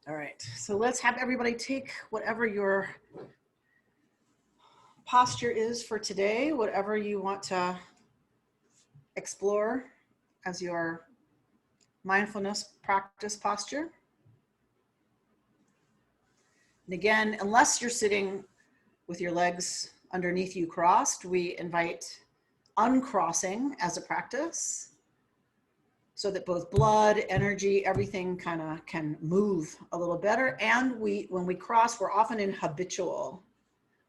All right, so let's have everybody take whatever your posture is for today, whatever you want to explore as your mindfulness practice posture. And again, unless you're sitting with your legs underneath you crossed, we invite uncrossing as a practice so that both blood, energy, everything kind of can move a little better. And when we cross, we're often in habitual,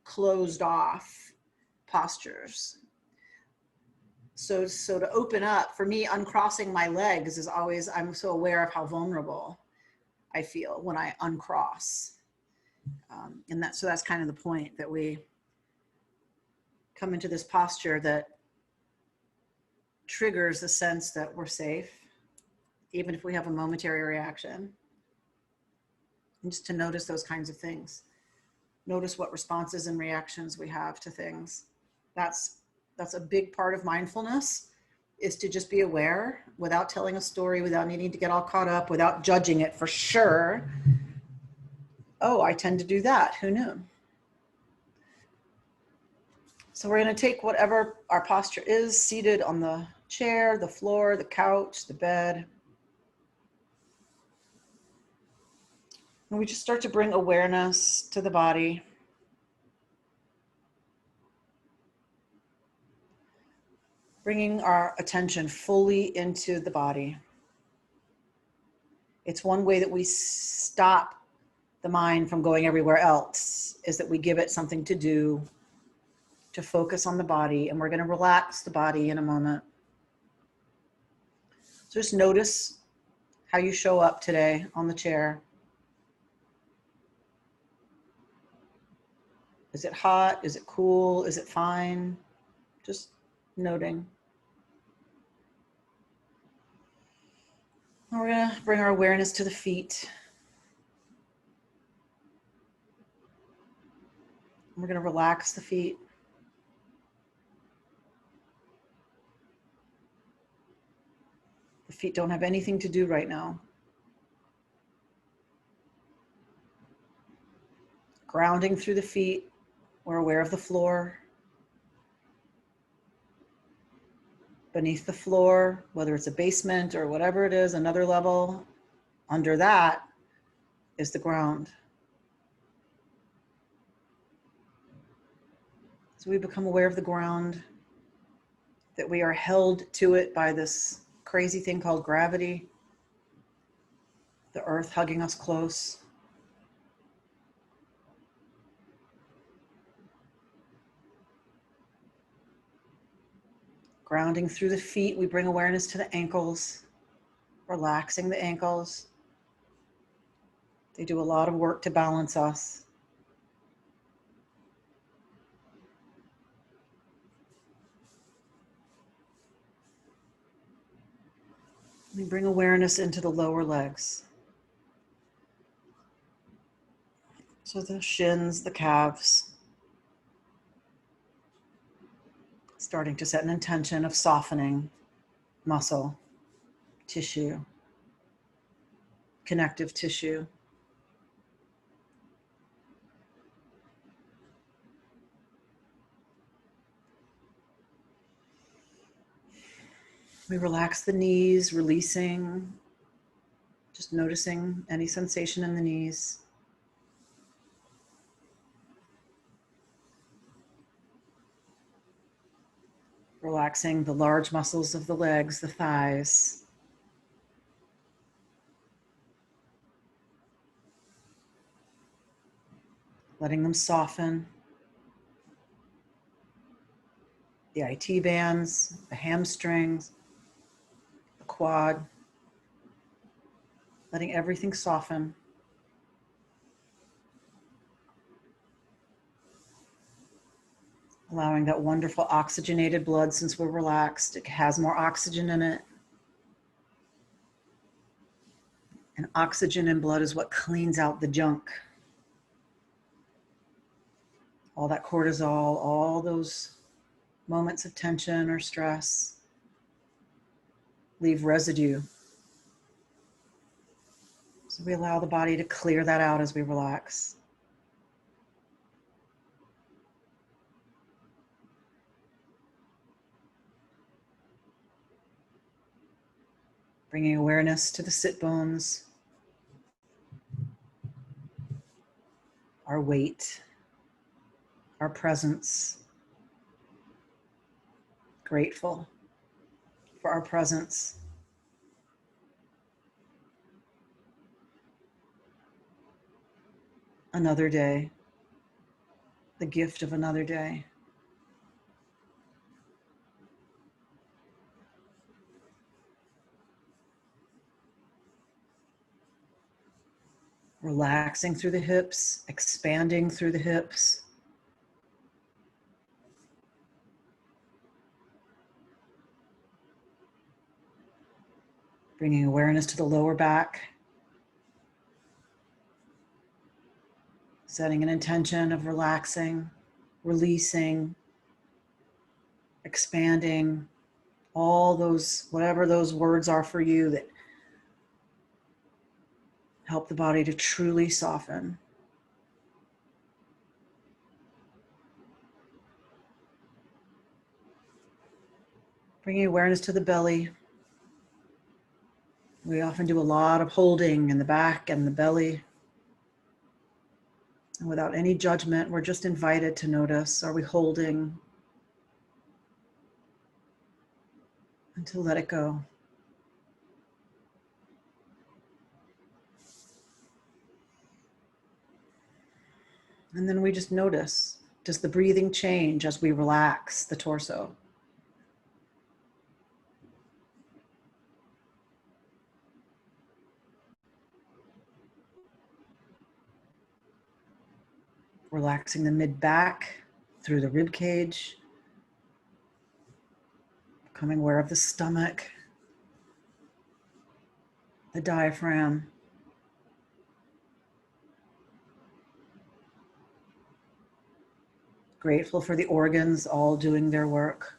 closed off postures. So to open up, for me, uncrossing my legs is always, I'm so aware of how vulnerable I feel when I uncross. So that's kind of the point, that we come into this posture that triggers the sense that we're safe, even if we have a momentary reaction. And just to notice those kinds of things. Notice what responses and reactions we have to things. That's a big part of mindfulness, is to just be aware without telling a story, without needing to get all caught up, without judging it for sure. Oh, I tend to do that. Who knew? So we're going to take whatever our posture is, seated on the chair, the floor, the couch, the bed. And we just start to bring awareness to the body. Bringing our attention fully into the body. It's one way that we stop the mind from going everywhere else, is that we give it something to do, to focus on the body, and we're going to relax the body in a moment. So just notice how you show up today on the chair. Is it hot? Is it cool? Is it fine? Just noting. And we're going to bring our awareness to the feet. We're going to relax the feet. The feet don't have anything to do right now. Grounding through the feet, we're aware of the floor. Beneath the floor, whether it's a basement or whatever it is, another level, under that is the ground. So we become aware of the ground, that we are held to it by this crazy thing called gravity, the earth hugging us close. Grounding through the feet, we bring awareness to the ankles, relaxing the ankles. They do a lot of work to balance us. We bring awareness into the lower legs. So the shins, the calves. Starting to set an intention of softening muscle, tissue, connective tissue. We relax the knees, releasing, just noticing any sensation in the knees. Relaxing the large muscles of the legs, the thighs. Letting them soften. The IT bands, the hamstrings, the quad. Letting everything soften. Allowing that wonderful oxygenated blood, since we're relaxed, it has more oxygen in it. And oxygen in blood is what cleans out the junk. All that cortisol, all those moments of tension or stress leave residue. So So we allow the body to clear that out as we relax. Bringing awareness to the sit bones, our weight, our presence. Grateful for our presence. Another day, the gift of another day. Relaxing through the hips, expanding through the hips. Bringing awareness to the lower back. Setting an intention of relaxing, releasing, expanding, all those, whatever those words are for you that help the body to truly soften. Bringing awareness to the belly. We often do a lot of holding in the back and the belly. And without any judgment, we're just invited to notice, are we holding? And to let it go. And then we just notice, does the breathing change as we relax the torso? Relaxing the mid-back through the rib cage. Becoming aware of the stomach, the diaphragm. Grateful for the organs all doing their work.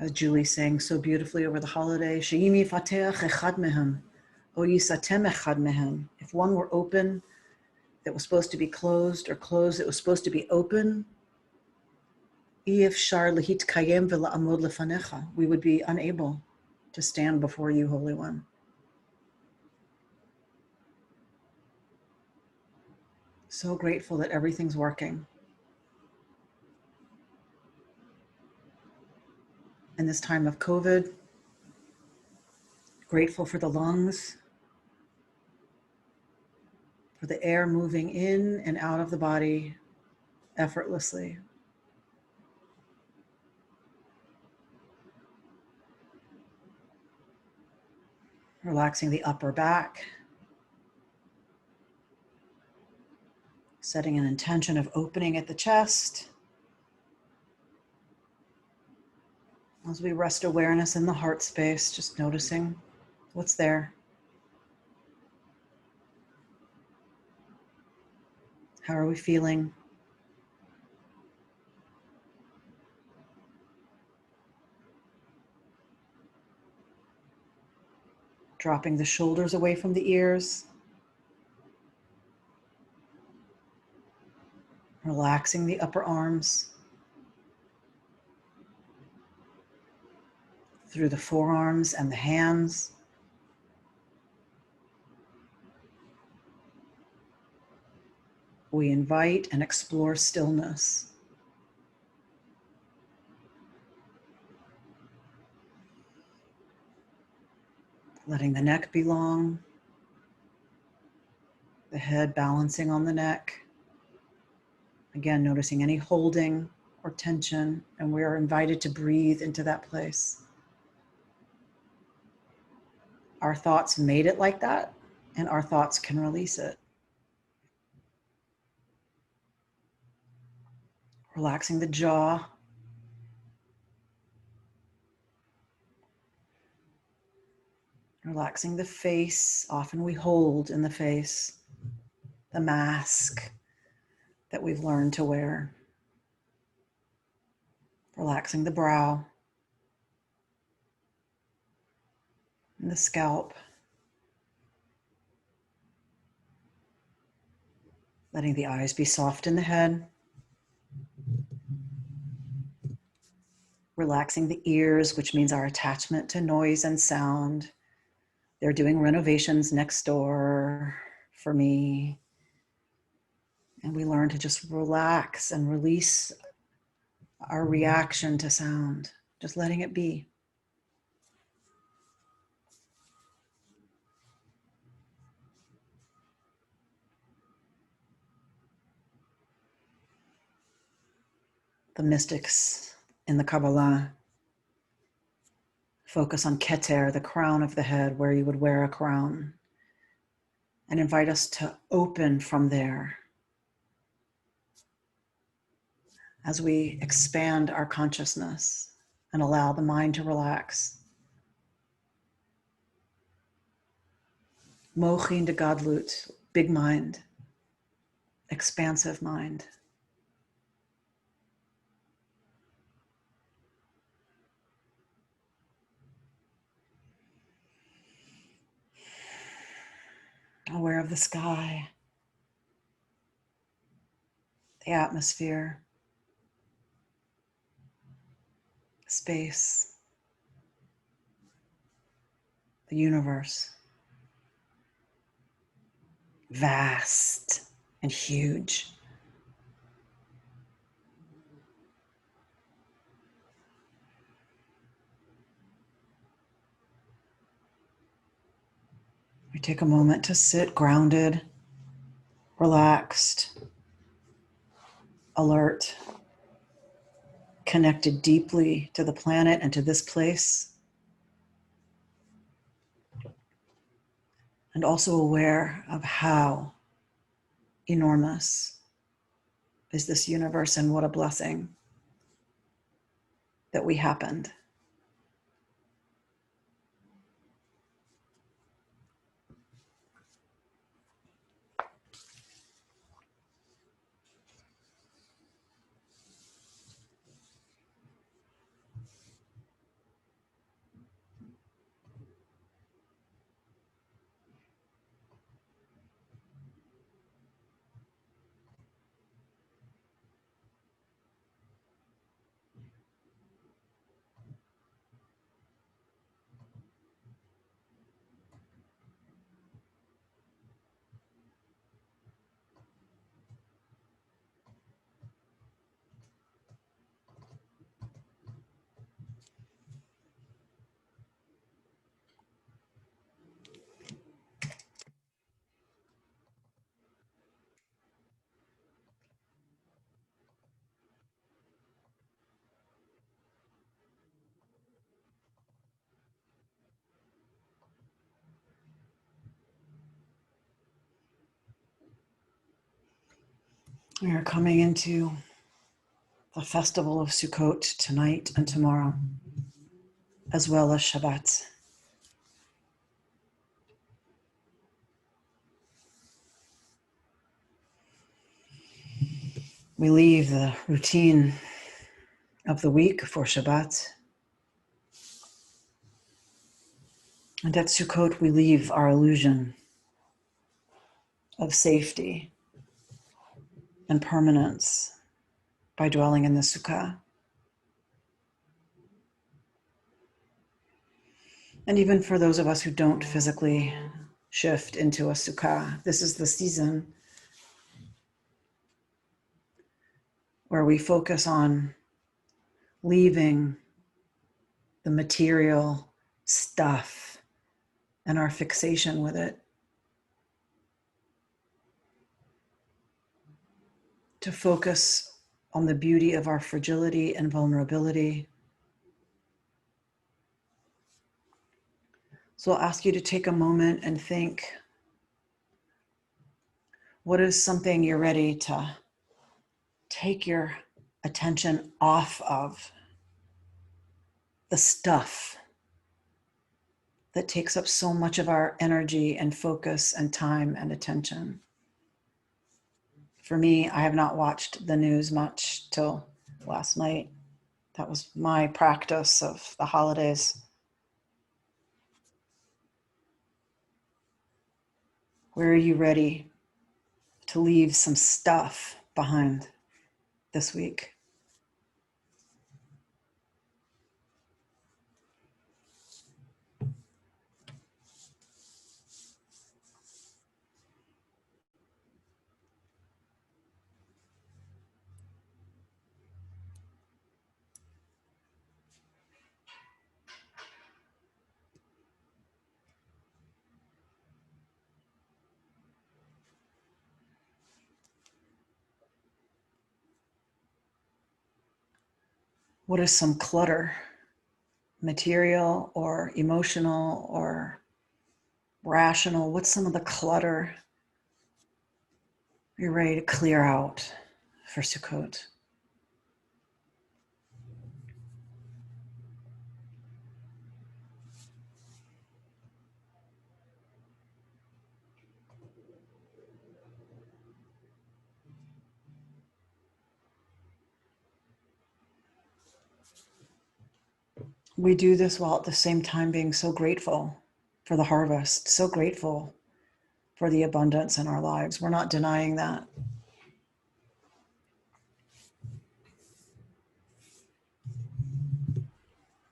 As Julie sang so beautifully over the holiday, "She'im yifateach echad mehem, o yisatem echad mehem." If one were open that was supposed to be closed, or closed that was supposed to be open, we would be unable to stand before you, Holy One. So grateful that everything's working. In this time of COVID, grateful for the lungs, for the air moving in and out of the body effortlessly. Relaxing the upper back. Setting an intention of opening at the chest. As we rest awareness in the heart space, just noticing what's there. How are we feeling? Dropping the shoulders away from the ears. Relaxing the upper arms. Through the forearms and the hands. We invite and explore stillness. Letting the neck be long, the head balancing on the neck. Again, noticing any holding or tension, and we are invited to breathe into that place. Our thoughts made it like that, and our thoughts can release it. Relaxing the jaw. Relaxing the face. Often we hold in the face, the mask that we've learned to wear. Relaxing the brow and the scalp. Letting the eyes be soft in the head. Relaxing the ears, which means our attachment to noise and sound. They're doing renovations next door for me. And we learn to just relax and release our reaction to sound, just letting it be. The mystics in the Kabbalah focus on Keter, the crown of the head, where you would wear a crown, and invite us to open from there as we expand our consciousness and allow the mind to relax. Mochin de Gadlut, big mind, expansive mind. Aware of the sky, the atmosphere, space, the universe. Vast and huge. We take a moment to sit grounded, relaxed, alert, connected deeply to the planet and to this place, and also aware of how enormous is this universe and what a blessing that we happened. We are coming into the festival of Sukkot tonight and tomorrow, as well as Shabbat. We leave the routine of the week for Shabbat. And at Sukkot, we leave our illusion of safety and permanence by dwelling in the Sukkah. And even for those of us who don't physically shift into a Sukkah, this is the season where we focus on leaving the material stuff and our fixation with it, to focus on the beauty of our fragility and vulnerability. So I'll ask you to take a moment and think, what is something you're ready to take your attention off of? The stuff that takes up so much of our energy and focus and time and attention. For me, I have not watched the news much till last night. That was my practice of the holidays. Where are you ready to to leave some stuff behind this week. What is some clutter, material or emotional or rational? What's some of the clutter you're ready to clear out for Sukkot? We do this while at the same time being so grateful for the harvest, so grateful for the abundance in our lives. We're not denying that.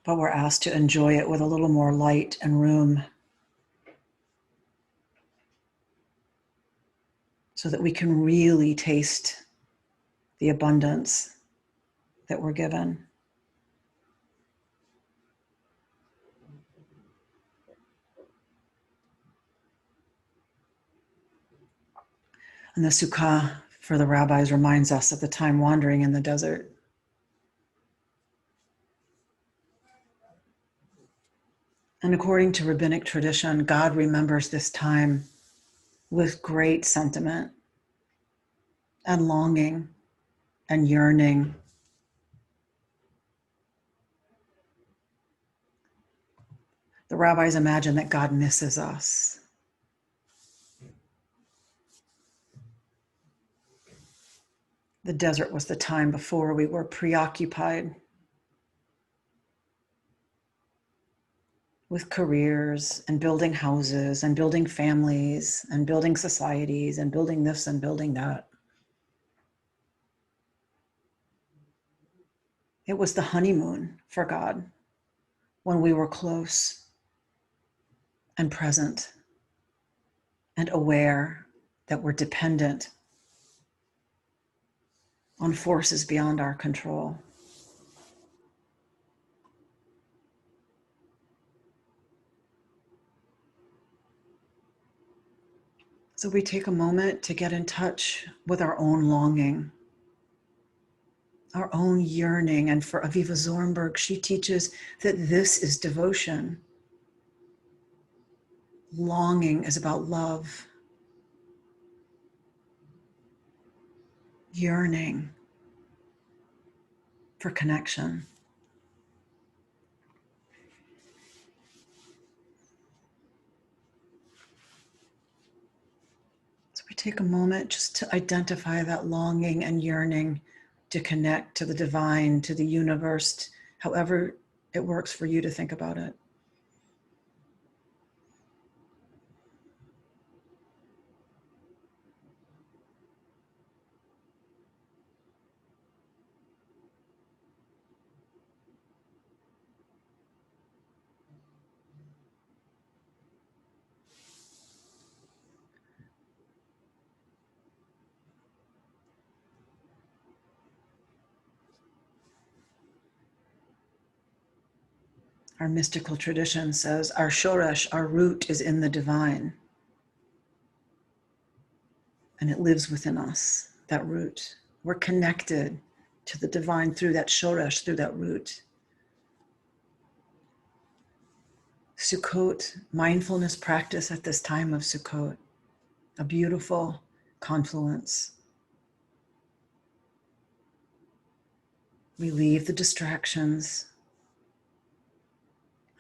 But we're asked to enjoy it with a little more light and room so that we can really taste the abundance that we're given. And the Sukkah for the rabbis reminds us of the time wandering in the desert. And according to rabbinic tradition, God remembers this time with great sentiment and longing and yearning. The rabbis imagine that God misses us. The desert was the time before we were preoccupied with careers and building houses and building families and building societies and building this and building that. It was the honeymoon for God when we were close and present and aware that we're dependent on forces beyond our control. So we take a moment to get in touch with our own longing, our own yearning. And for Aviva Zornberg, she teaches that this is devotion. Longing is about love. Yearning for connection. So we take a moment just to identify that longing and yearning to connect to the divine, to the universe, however it works for you to think about it. Our mystical tradition says our shoresh, our root, is in the divine. And it lives within us, that root. We're connected to the divine through that shoresh, through that root. Sukkot, mindfulness practice at this time of Sukkot, a beautiful confluence. We leave the distractions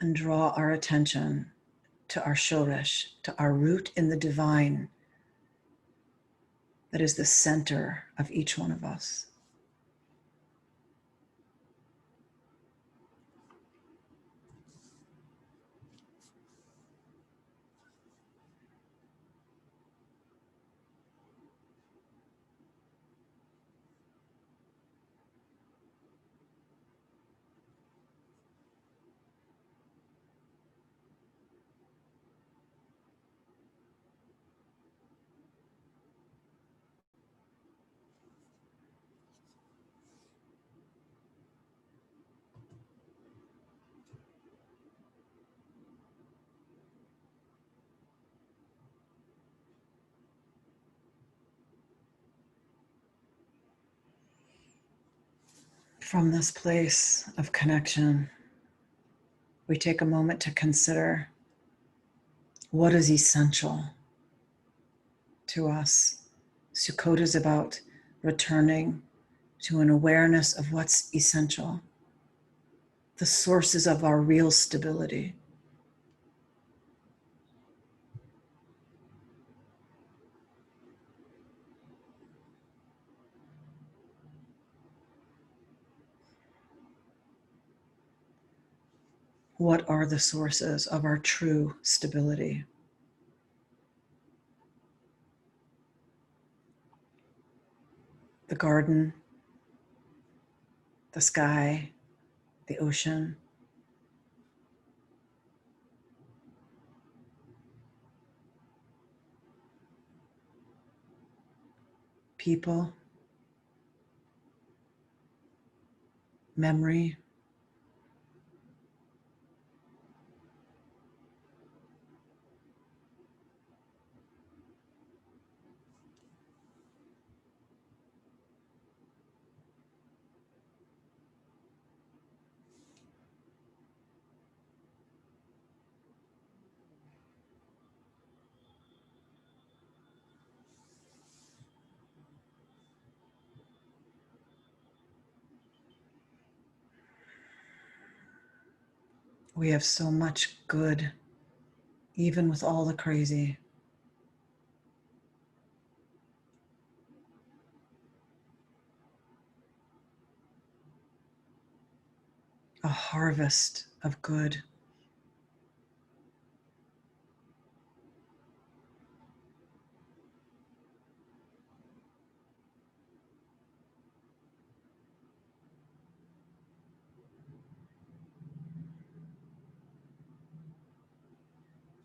and draw our attention to our shoresh, to our root in the divine that is the center of each one of us. From this place of connection, we take a moment to consider what is essential to us. Sukkot is about returning to an awareness of what's essential, the sources of our real stability. What are the sources of our true stability? The garden, the sky, the ocean, people, memory. We have so much good, even with all the crazy. A harvest of good.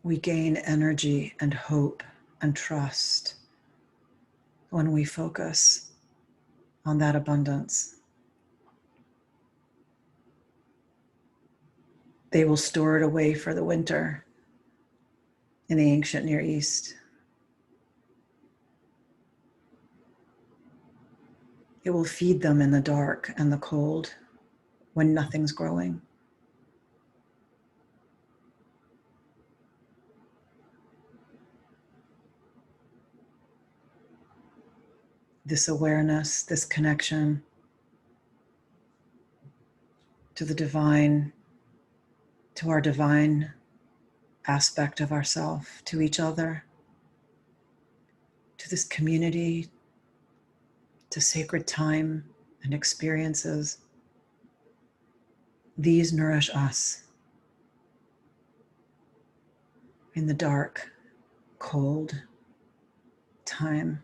We gain energy and hope and trust when we focus on that abundance. They will store it away for the winter in the ancient Near East. It will feed them in the dark and the cold when nothing's growing. This awareness, this connection to the divine, to our divine aspect of ourself, to each other, to this community, to sacred time and experiences. These nourish us in the dark, cold time.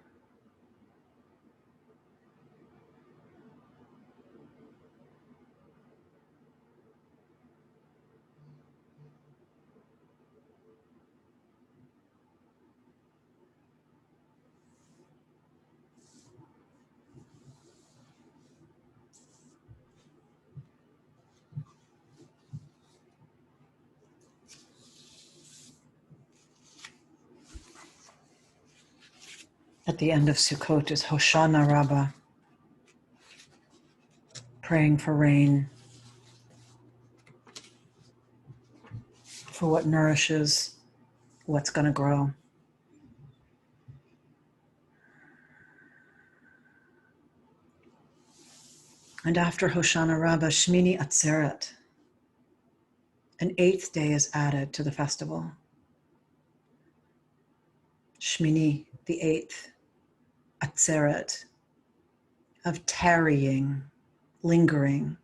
At the end of Sukkot is Hoshana Rabbah, praying for rain, for what nourishes what's going to grow. And after Hoshana Rabbah, Shmini Atzeret, an 8th day is added to the festival. Shmini, the 8th, Atzeret, of tarrying, lingering.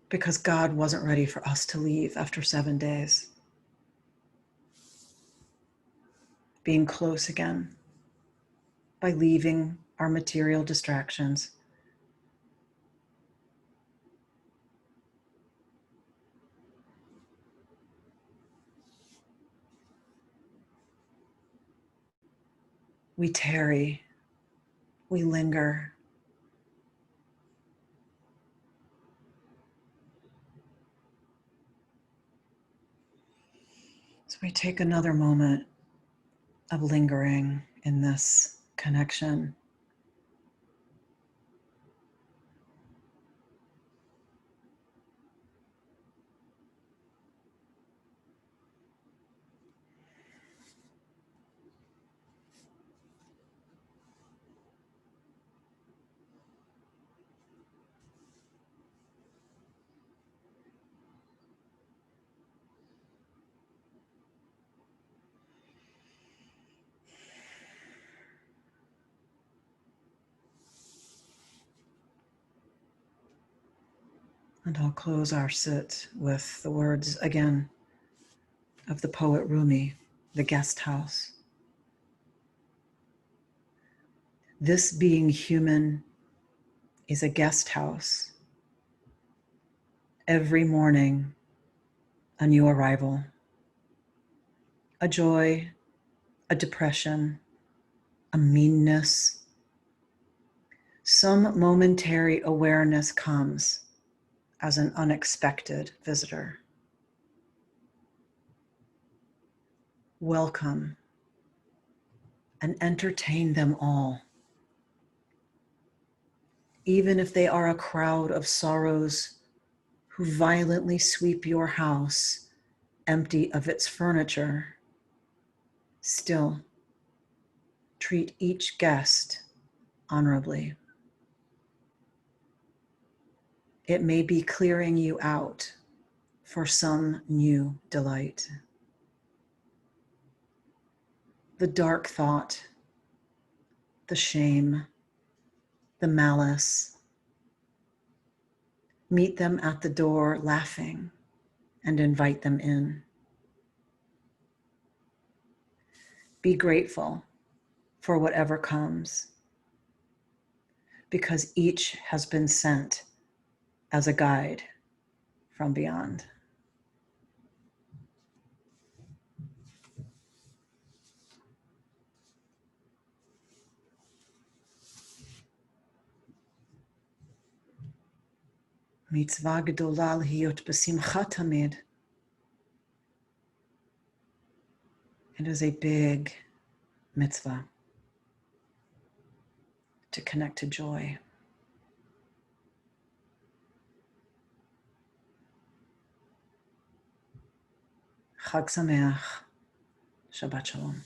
Because God wasn't ready for us to leave after 7 days. Being close again by leaving our material distractions. We tarry, we linger. So we take another moment of lingering in this connection And I'll close our sit with the words again of the poet Rumi, The Guest House. This being human is a guest house. Every morning, a new arrival, a joy, a depression, a meanness. Some momentary awareness comes as an unexpected visitor. Welcome and entertain them all. Even if they are a crowd of sorrows who violently sweep your house empty of its furniture, still treat each guest honorably. It may be clearing you out for some new delight. The dark thought, the shame, the malice. Meet them at the door laughing and invite them in. Be grateful for whatever comes, because each has been sent as a guide from beyond. Mitzvah gedola lihiyot b'simcha tamid. It is a big mitzvah to connect to joy. Chag Sameach. Shabbat Shalom.